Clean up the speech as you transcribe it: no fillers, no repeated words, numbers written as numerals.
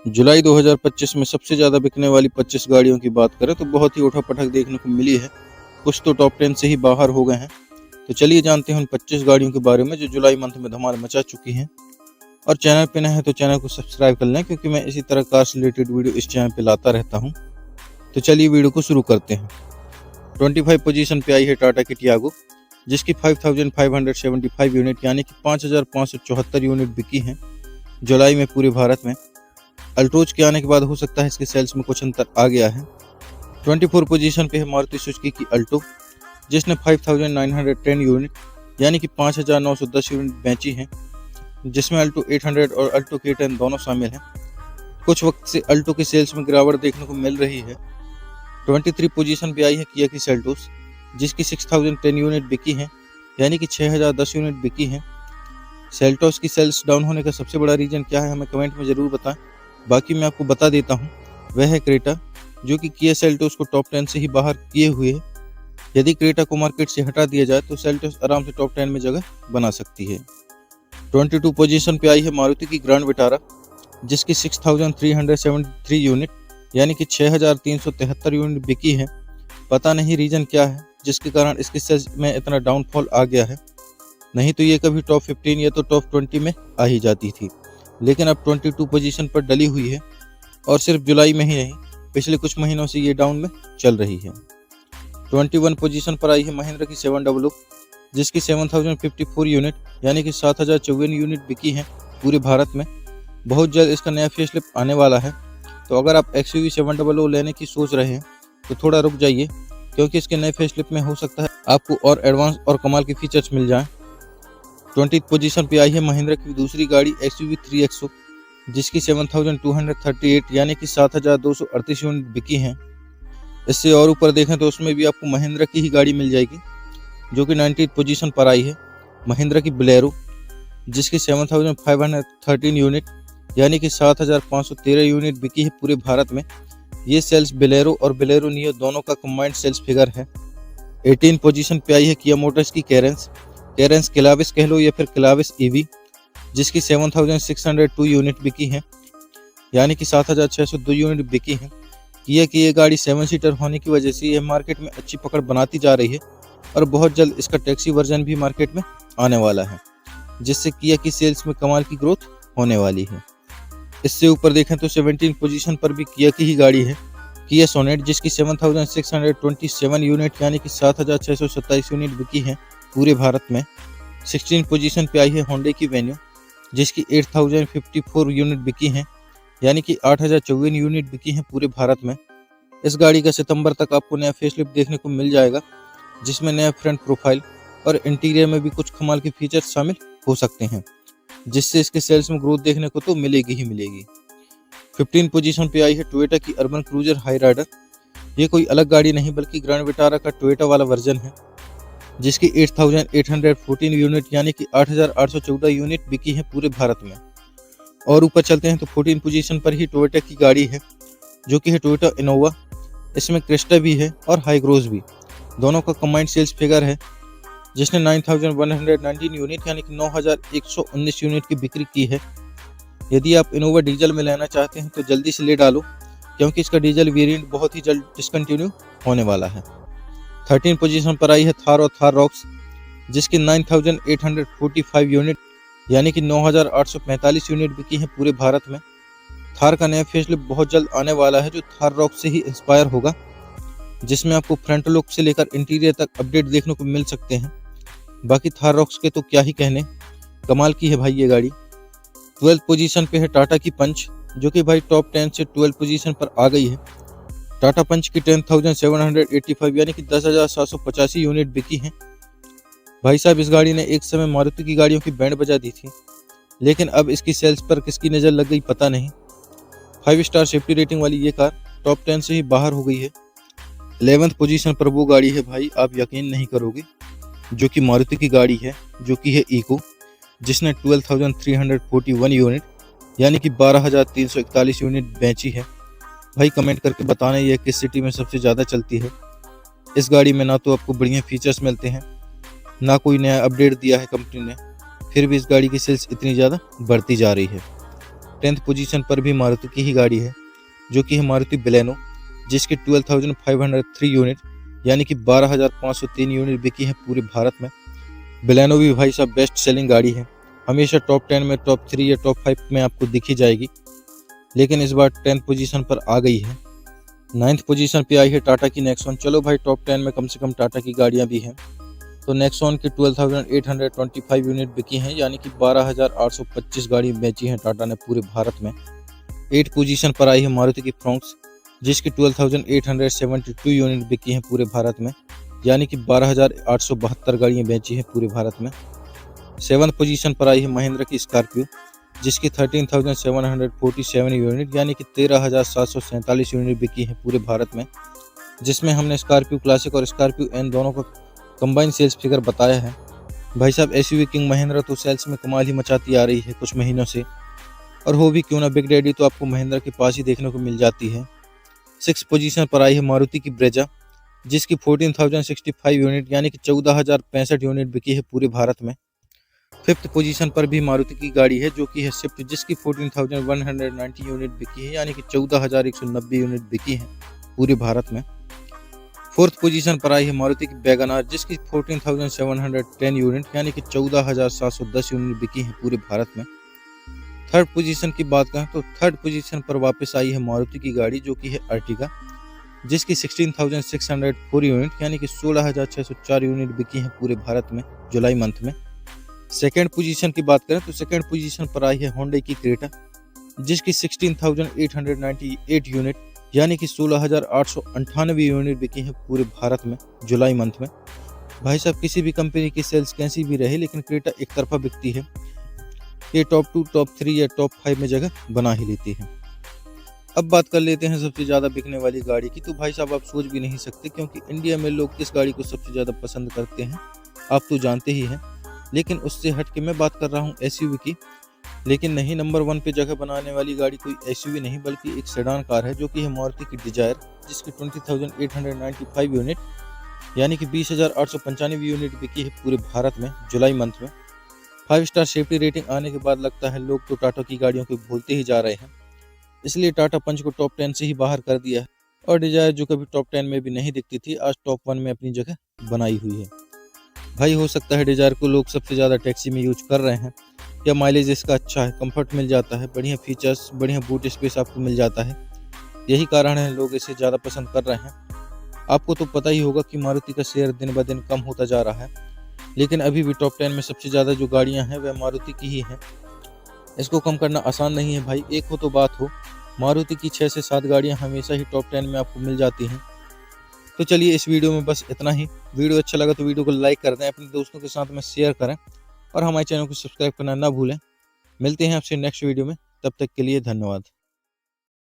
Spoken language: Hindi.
जुलाई 2025 में सबसे ज़्यादा बिकने वाली 25 गाड़ियों की बात करें तो बहुत ही उठा-पटक देखने को मिली है। कुछ तो टॉप 10 से ही बाहर हो गए हैं। तो चलिए जानते हैं उन 25 गाड़ियों के बारे में जो जुलाई मंथ में धमाल मचा चुकी हैं। और चैनल पे नए हैं तो चैनल को सब्सक्राइब कर लें, क्योंकि मैं इसी तरह कार से रिलेटेड वीडियो इस चैनल पे लाता रहता हूँ। तो चलिए वीडियो को शुरू करते हैं। 25 पोजीशन पे आई है टाटा की टियागो, जिसकी 5575 यूनिट यानी कि 5574 यूनिट बिकी हैं जुलाई में पूरे भारत में। अल्ट्रोज के आने के बाद हो सकता है इसके सेल्स में कुछ अंतर आ गया है। 24 पोजीशन पे है मारुति सुजुकी की अल्टो, जिसने 5910 यूनिट यानी कि 5910 यूनिट बेची हैं, जिसमें अल्टो 800 और अल्टो K10 दोनों शामिल हैं। कुछ वक्त से अल्टो की सेल्स में गिरावट देखने को मिल रही है। 23 पोजीशन पे आई है किया की सेल्टोस, जिसकी 6010 यूनिट बिकी हैं यानी कि 6010 यूनिट बिकी हैं। सेल्टोस की सेल्स डाउन होने का सबसे बड़ा रीजन क्या है हमें कमेंट में ज़रूर बताएं। बाकी मैं आपको बता देता हूँ, वह है क्रेटा, जो कि किया सेल्टोस को टॉप 10 से ही बाहर किए हुए है। यदि क्रेटा को मार्केट से हटा दिया जाए तो सेल्टोस आराम से टॉप 10 में जगह बना सकती है। 22 पोजीशन पे आई है मारुति की ग्रैंड विटारा, जिसकी 6373 यूनिट यानी कि 6373 यूनिट बिकी है। पता नहीं रीजन क्या है जिसके कारण इसकी सेल्स में इतना डाउनफॉल आ गया है। नहीं तो ये कभी टॉप 15 या तो टॉप 20 में आ ही जाती थी, लेकिन अब 22 पोजीशन पर डली हुई है और सिर्फ जुलाई में ही नहीं, पिछले कुछ महीनों से ये डाउन में चल रही है। 21 पोजीशन पर आई है महिंद्रा की 700, जिसकी 7054 यूनिट यानी कि 7054 यूनिट बिकी हैं पूरे भारत में। बहुत जल्द इसका नया फेसलिफ्ट आने वाला है, तो अगर आप XUV 700 लेने की सोच रहे हैं तो थोड़ा रुक जाइए, क्योंकि इसके नए फेसलिफ्ट में हो सकता है आपको और एडवांस और कमाल के फीचर्स मिल जाएं। 20 पोजीशन पे आई है महिंद्रा की दूसरी गाड़ी XUV 3XO, जिसकी 7238 यानी कि 7238 यूनिट बिकी हैं। इससे और ऊपर देखें तो उसमें भी आपको महिंद्रा की ही गाड़ी मिल जाएगी, जो कि 19 पोजीशन पर आई है महिंद्रा की बोलेरो, जिसकी 7513 यूनिट यानी कि 7513 यूनिट बिकी है पूरे भारत में। ये सेल्स बोलेरो और बोलेरो नियो दोनों का कंबाइंड सेल्स फिगर है। 18 पोजीशन पे आई है किया मोटर्स की कैरेंस क्लाविस कह लो या फिर क्लाविस EV, जिसकी 7602 यूनिट बिकी हैं यानी कि 7602 यूनिट बिकी हैं। किया की ये गाड़ी 7 सीटर होने की वजह से यह मार्केट में अच्छी पकड़ बनाती जा रही है और बहुत जल्द इसका टैक्सी वर्जन भी मार्केट में आने वाला है, जिससे किया की सेल्स में कमाल की ग्रोथ होने वाली है। इससे ऊपर देखें तो 17 पोजीशन पर भी किया की ही गाड़ी है किया सोनेट, जिसकी 7627 यूनिट यानी कि 7627 यूनिट बिकी हैं पूरे भारत में। 16 पोजीशन पे आई है होंडा की वेन्यू, जिसकी 8054 यूनिट बिकी हैं यानी कि 8054 यूनिट बिकी हैं पूरे भारत में। इस गाड़ी का सितंबर तक आपको नया फेसलिफ्ट देखने को मिल जाएगा, जिसमें नया फ्रंट प्रोफाइल और इंटीरियर में भी कुछ कमाल के फीचर्स शामिल हो सकते हैं, जिससे इसके सेल्स में ग्रोथ देखने को तो मिलेगी ही मिलेगी। 15 पोजीशन पे आई है टोयोटा की अर्बन क्रूजर हाई राइडर। ये कोई अलग गाड़ी नहीं बल्कि ग्रैंड विटारा का टोयोटा वाला वर्जन है, जिसकी 8814 यूनिट यानी कि 8814 यूनिट बिकी है पूरे भारत में। और ऊपर चलते हैं तो 14 पोजीशन पर ही टोयोटा की गाड़ी है, जो कि है टोयोटा इनोवा। इसमें क्रिस्टा भी है और हाईग्रोस भी, दोनों का कंबाइंड सेल्स फिगर है, जिसने 9119 यूनिट यानी कि 9119 यूनिट की बिक्री की है। यदि आप इनोवा डीजल में लेना चाहते हैं तो जल्दी से ले डालो, क्योंकि इसका डीजल वेरिएंट बहुत ही जल्द डिसकंटिन्यू होने वाला है। 13 पोजीशन पर आई है थार और थार रॉक्स, जिसकी 9845 यूनिट यानी कि 9845 यूनिट बिकी है पूरे भारत में। थार का नया फेसलिफ्ट बहुत जल्द आने वाला है, जो थार रॉक से ही इंस्पायर होगा, जिसमें आपको फ्रंट लुक से लेकर इंटीरियर तक अपडेट देखने को मिल सकते हैं। बाकी थार रॉक्स के तो क्या ही कहने, कमाल की है भाई ये गाड़ी। 12 पोजीशन पे है टाटा की पंच, जो कि भाई टॉप 10 से 12 पोजीशन पर आ गई है। टाटा पंच की 10785 यानी कि 10785 यूनिट बिकी हैं। भाई साहब, इस गाड़ी ने एक समय मारुति की गाड़ियों की बैंड बजा दी थी, लेकिन अब इसकी सेल्स पर किसकी नज़र लग गई पता नहीं। 5 स्टार सेफ्टी रेटिंग वाली ये कार टॉप 10 से ही बाहर हो गई है। 11th पोजीशन पर वो गाड़ी है भाई, आप यकीन नहीं करोगे, जो कि मारुति की गाड़ी है, जो कि है इको, जिसने 12341 यूनिट यानी कि 12341 यूनिट बेची है। भाई कमेंट करके बताना ये किस सिटी में सबसे ज़्यादा चलती है। इस गाड़ी में ना तो आपको बढ़िया फीचर्स मिलते हैं, ना कोई नया अपडेट दिया है कंपनी ने, फिर भी इस गाड़ी की सेल्स इतनी ज़्यादा बढ़ती जा रही है। 10th पोजीशन पर भी मारुति की ही गाड़ी है, जो कि है मारुति बलेनो, जिसकी 12,503 यूनिट यानी कि 12,503 यूनिट बिकी है पूरे भारत में। बलेनो भी भाई साहब बेस्ट सेलिंग गाड़ी है, हमेशा टॉप 10 में, टॉप 3 या टॉप 5 में आपको दिखी जाएगी, लेकिन इस बार 10th पोजीशन पर आ गई है। 9th पोजीशन पे आई है टाटा की नेक्सॉन। चलो भाई टॉप 10 में कम से कम टाटा की गाड़ियां भी हैं, तो नेक्सॉन की 12,825 यूनिट बिकी हैं, यानी कि 12,825 गाड़ी बेची हैं टाटा ने पूरे भारत में। 8th पोजीशन पर आई है मारुति की फ्रोंक्स, जिसकी 12,872 यूनिट बिकी हैं पूरे भारत में, यानी कि 12,872 गाड़ियाँ बेची हैं पूरे भारत में। 7th पोजीशन पर आई है महिंद्रा की स्कॉर्पियो, जिसकी 13,747 यूनिट यानी कि 13,747 यूनिट बिकी है पूरे भारत में, जिसमें हमने स्कॉर्पियो क्लासिक और स्कॉर्पियो एन दोनों का कंबाइन सेल्स फिगर बताया है। भाई साहब एसयूवी किंग महिंद्रा तो सेल्स में कमाल ही मचाती आ रही है कुछ महीनों से, और हो भी क्यों ना बिग डैडी तो आपको महिंद्रा के पास ही देखने को मिल जाती है। 6th पोजीशन पर आई है मारुति की ब्रेजा, जिसकी 14,065 यूनिट यानी कि 14,065 यूनिट बिकी है पूरे भारत में। 5th पोजीशन पर भी मारुति की गाड़ी है, जो कि है स्विफ्ट, जिसकी 14,190 यूनिट बिकी है, यानी कि 14,190 यूनिट बिकी है पूरे भारत में। 4th पोजीशन पर आई है मारुति की वैगनआर, जिसकी 14,710 यूनिट यानी कि 14,710 यूनिट बिकी है पूरे भारत में। 3rd पोजीशन की बात करें तो 3rd पोजीशन पर वापस आई है मारुति की गाड़ी, जो कि है अर्टिगा, जिसकी 16,604 यूनिट यानी कि 16,604 यूनिट बिकी है पूरे भारत में जुलाई मंथ में। 2nd पोजीशन की बात करें तो 2nd पोजीशन पर आई है होंडा की क्रेटा, जिसकी 16,898 यूनिट यानी कि 16,898 यूनिट बिकी है पूरे भारत में जुलाई मंथ में। भाई साहब किसी भी कंपनी की सेल्स कैसी भी रहे, लेकिन क्रेटा एक तरफा बिकती है, ये टॉप 2, टॉप 3 या टॉप 5 में जगह बना ही लेती है। अब बात कर लेते हैं सबसे ज़्यादा बिकने वाली गाड़ी की। तो भाई साहब आप सोच भी नहीं सकते, क्योंकि इंडिया में लोग किस गाड़ी को सबसे ज़्यादा पसंद करते हैं आप तो जानते ही हैं, लेकिन उससे हट के मैं बात कर रहा हूँ एसयूवी की। लेकिन नहीं, नंबर 1 पे जगह बनाने वाली गाड़ी कोई एसयूवी नहीं बल्कि एक सेडान कार है, जो कि है मारुति की डिजायर, जिसकी 20,895 यूनिट यानी कि 20,895 यूनिट बिकी है पूरे भारत में जुलाई मंथ में। 5 स्टार सेफ्टी रेटिंग आने के बाद लगता है लोग तो टाटा की गाड़ियों को भूलते ही जा रहे हैं, इसलिए टाटा पंच को टॉप 10 से ही बाहर कर दिया है, और डिजायर जो कभी टॉप 10 में भी नहीं दिखती थी, आज टॉप 1 में अपनी जगह बनाई हुई है। भाई हो सकता है डिजायर को लोग सबसे ज़्यादा टैक्सी में यूज कर रहे हैं, या माइलेज इसका अच्छा है, कंफर्ट मिल जाता है, बढ़िया फीचर्स, बढ़िया बूट स्पेस आपको मिल जाता है, यही कारण है लोग इसे ज़्यादा पसंद कर रहे हैं। आपको तो पता ही होगा कि मारुति का शेयर दिन ब दिन कम होता जा रहा है, लेकिन अभी भी टॉप 10 में सबसे ज़्यादा जो गाड़ियाँ हैं वह मारुति की ही हैं। इसको कम करना आसान नहीं है भाई, एक हो तो बात हो, मारुति की 6 से 7 गाड़ियाँ हमेशा ही टॉप 10 में आपको मिल जाती हैं। तो चलिए इस वीडियो में बस इतना ही। वीडियो अच्छा लगा तो वीडियो को लाइक कर दें, अपने दोस्तों के साथ में शेयर करें, और हमारे चैनल को सब्सक्राइब करना ना भूलें। मिलते हैं आपसे नेक्स्ट वीडियो में, तब तक के लिए धन्यवाद।